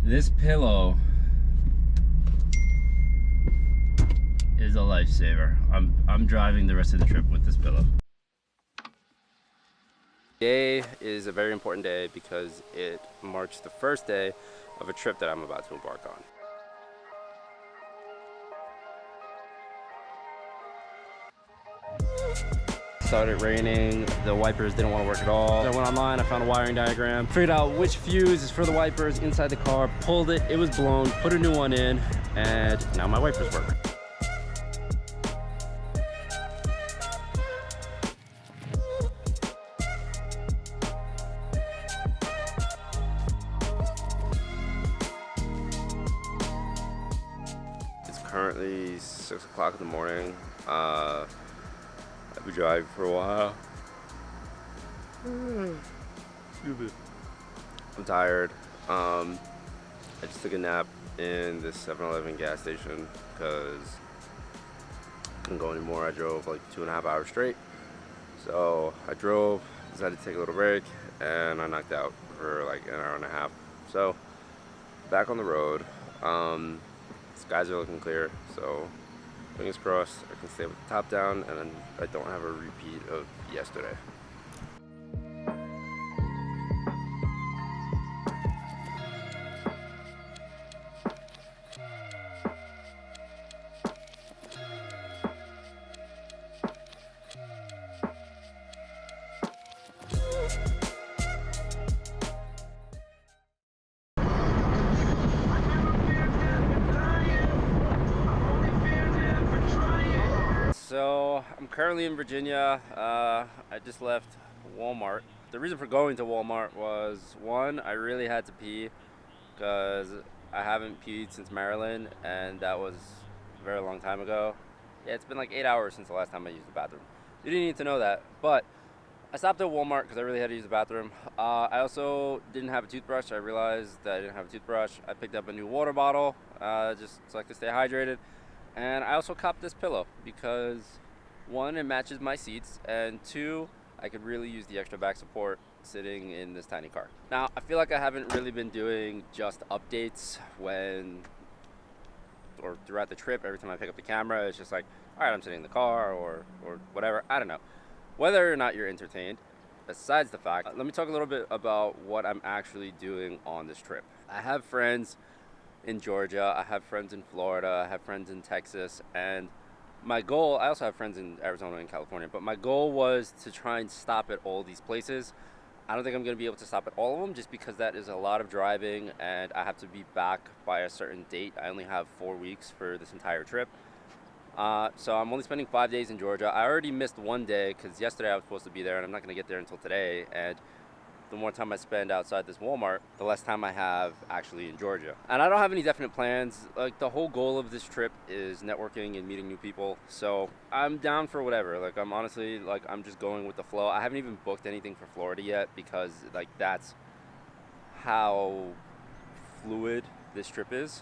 This pillow is a lifesaver. I'm driving the rest of the trip with this pillow. Today is a very important day because it marks the first day of a trip that I'm about to embark on. Started raining, the wipers didn't want to work at all. I went online, I found a wiring diagram, figured out which fuse is for the wipers inside the car, pulled it, it was blown, put a new one in, and now my wipers work. It's currently 6 o'clock in the morning. I've been driving for a while. I'm tired. I just took a nap in this 7-Eleven gas station because I couldn't go anymore. I drove like 2.5 hours straight. So I drove, decided to take a little break, and I knocked out for like an hour and a half. So back on the road. Skies are looking clear, so fingers crossed I can stay with the top down and then I don't have a repeat of yesterday. So I'm currently in Virginia. I just left Walmart. The reason for going to Walmart was, one, I really had to pee because I haven't peed since Maryland, and that was a very long time ago. Yeah, it's been like 8 hours since the last time I used the bathroom. You didn't need to know that, but I stopped at Walmart because I really had to use the bathroom. I also didn't have a toothbrush. I realized that I didn't have a toothbrush. I picked up a new water bottle just so I could stay hydrated. And I also copped this pillow because, one, it matches my seats, and two, I could really use the extra back support sitting in this tiny car. Now, I feel like I haven't really been doing just updates or throughout the trip. Every time I pick up the camera, it's just like, all right, I'm sitting in the car or whatever. I don't know. Whether or not you're entertained, besides the fact, let me talk a little bit about what I'm actually doing on this trip. I have friends in Georgia, I have friends in Florida, I have friends in Texas, and my goal, I also have friends in Arizona and California, but my goal was to try and stop at all these places. I don't think I'm going to be able to stop at all of them just because that is a lot of driving and I have to be back by a certain date. I only have 4 weeks for this entire trip. So I'm only spending 5 days in Georgia. I already missed one day because yesterday I was supposed to be there and I'm not going to get there until today. And the more time I spend outside this Walmart, the less time I have actually in Georgia. And I don't have any definite plans. Like, the whole goal of this trip is networking and meeting new people. So I'm down for whatever. Like, I'm honestly, like, I'm just going with the flow. I haven't even booked anything for Florida yet because, like, that's how fluid this trip is.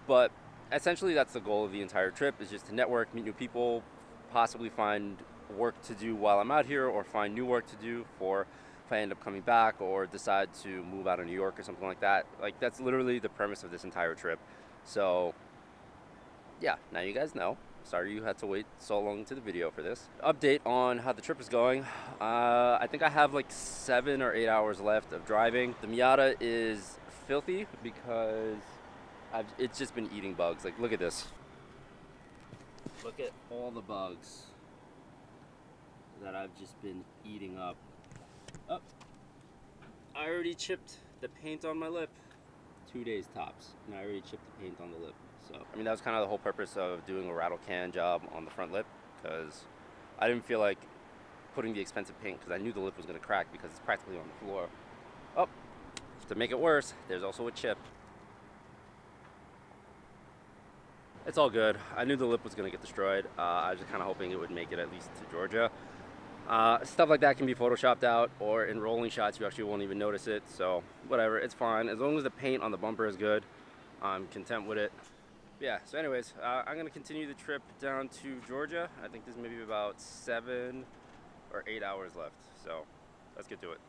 But essentially that's the goal of the entire trip, is just to network, meet new people, possibly find work to do while I'm out here, or find new work to do for if I end up coming back or decide to move out of New York or something like that. Like, that's literally the premise of this entire trip. So yeah, now you guys know. Sorry you had to wait so long into the video for this. Update on how the trip is going. I think I have like 7 or 8 hours left of driving. The Miata is filthy because it's just been eating bugs. Like, look at this. Look at all the bugs that I've just been eating up. Oh, I already chipped the paint on my lip. 2 days tops, and I already chipped the paint on the lip. So, I mean, that was kind of the whole purpose of doing a rattle can job on the front lip, because I didn't feel like putting the expensive paint because I knew the lip was going to crack because it's practically on the floor. Oh, to make it worse, there's also a chip. It's all good. I knew the lip was going to get destroyed. I was just kind of hoping it would make it at least to Georgia. Stuff like that can be photoshopped out, or in rolling shots you actually won't even notice it. So whatever, it's fine. As long as the paint on the bumper is good, I'm content with it. Yeah, so anyways, I'm going to continue the trip down to Georgia. I think there's maybe about 7 or 8 hours left. So let's get to it.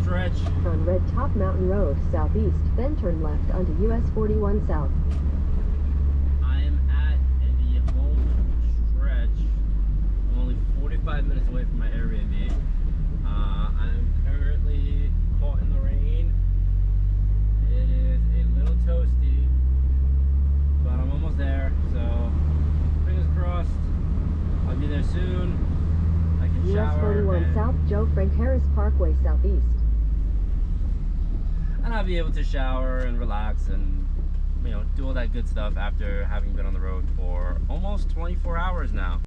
stretch. On Red Top Mountain Road, southeast, then turn left onto US 41 South. I am at the home stretch. I'm only 45 minutes away from my Airbnb. I'm currently caught in the rain. It is a little toasty, but I'm almost there, so fingers crossed. I'll be there soon. I can US shower 41 South, Joe Frank Harris Parkway, southeast. and I'll be able to shower and relax and, you know, do all that good stuff after having been on the road for almost 24 hours now.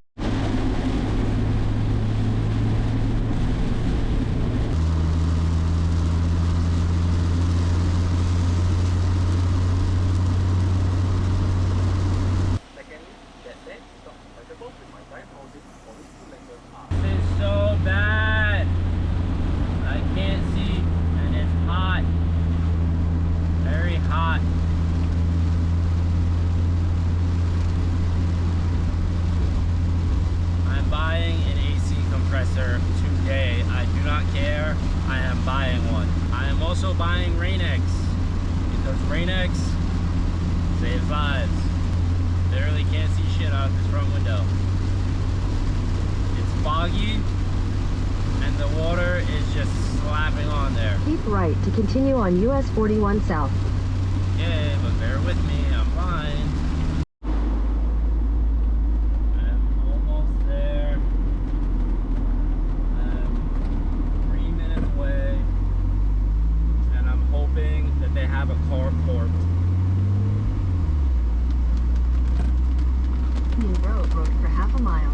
It's so bad. I can't see, and it's hot. Very hot. I'm buying an AC compressor today. I do not care. I am buying one. I am also buying Rain-X because Rain-X saves lives. Literally can't see shit out this front window. It's foggy and the water is just slapping on there. Keep right to continue on US 41 South. Yeah, but bear with me, I'm fine. I'm almost there. I'm 3 minutes away. And I'm hoping that they have a carport. New road for half a mile.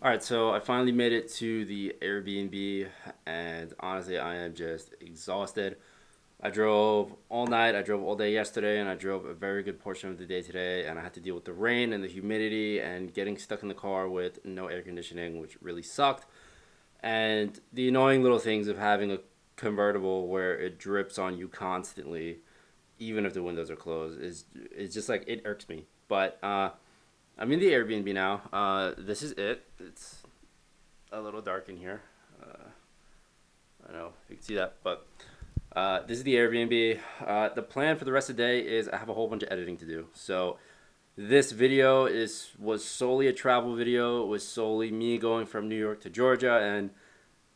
Alright, so I finally made it to the Airbnb, and honestly, I am just exhausted. I drove all night, I drove all day yesterday, and I drove a very good portion of the day today, and I had to deal with the rain and the humidity and getting stuck in the car with no air conditioning, which really sucked. And the annoying little things of having a convertible where it drips on you constantly, even if the windows are closed, is it's just like, it irks me. But I'm in the Airbnb now. This is it. It's a little dark in here. I know you can see that, but this is the Airbnb. The plan for the rest of the day is I have a whole bunch of editing to do. So this video was solely a travel video. It was solely me going from New York to Georgia and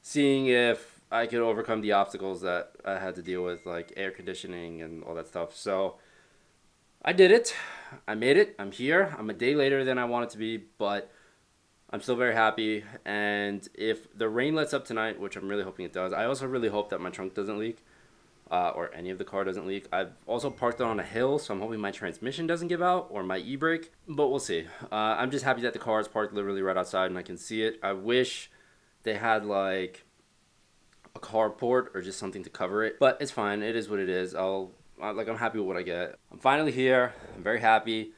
seeing if I could overcome the obstacles that I had to deal with, like air conditioning and all that stuff. So I did it. I made it. I'm here. I'm a day later than I wanted to be, but I'm still very happy. And if the rain lets up tonight, which I'm really hoping it does, I also really hope that my trunk doesn't leak, or any of the car doesn't leak. I've also parked it on a hill, so I'm hoping my transmission doesn't give out or my e-brake, but we'll see. I'm just happy that the car is parked literally right outside and I can see it. I wish they had like a carport or just something to cover it, but it's fine. It is what it is. I'm happy with what I get. I'm finally here. I'm very happy.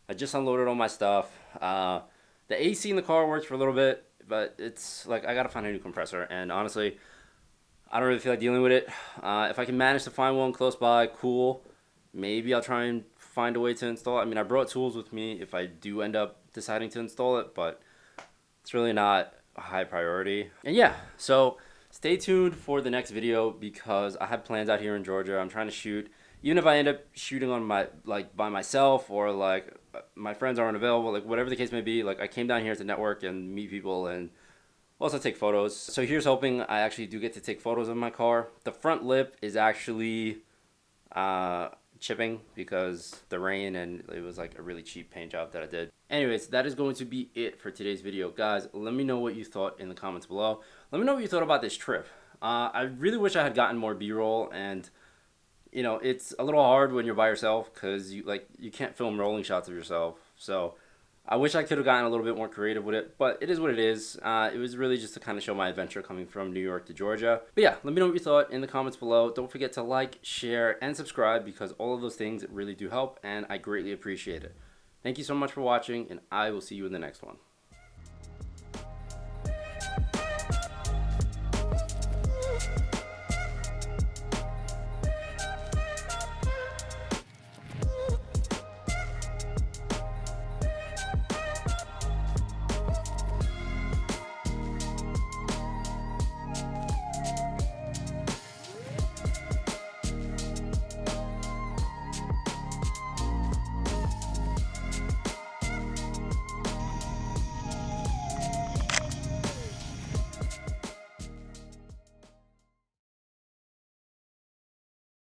I just unloaded all my stuff. The AC in the car works for a little bit, but it's like I gotta find a new compressor, and honestly, I don't really feel like dealing with it. If I can manage to find one close by, cool. Maybe I'll try and find a way to install it. I mean, I brought tools with me if I do end up deciding to install it, but it's really not a high priority. And yeah, so stay tuned for the next video because I have plans out here in Georgia. I'm trying to shoot. Even if I end up shooting on my by myself or like my friends aren't available, like whatever the case may be, like I came down here to network and meet people and also take photos. So here's hoping I actually do get to take photos of my car. The front lip is actually uh, chipping because the rain, and it was like a really cheap paint job that I did. Anyways, that is going to be it for today's video. Guys, let me know what you thought in the comments below. Let me know what you thought about this trip. I really wish I had gotten more B-roll, and you know, it's a little hard when you're by yourself because you can't film rolling shots of yourself. So I wish I could have gotten a little bit more creative with it, but it is what it is. It was really just to kind of show my adventure coming from New York to Georgia. But yeah, let me know what you thought in the comments below. Don't forget to like, share, and subscribe because all of those things really do help, and I greatly appreciate it. Thank you so much for watching, and I will see you in the next one.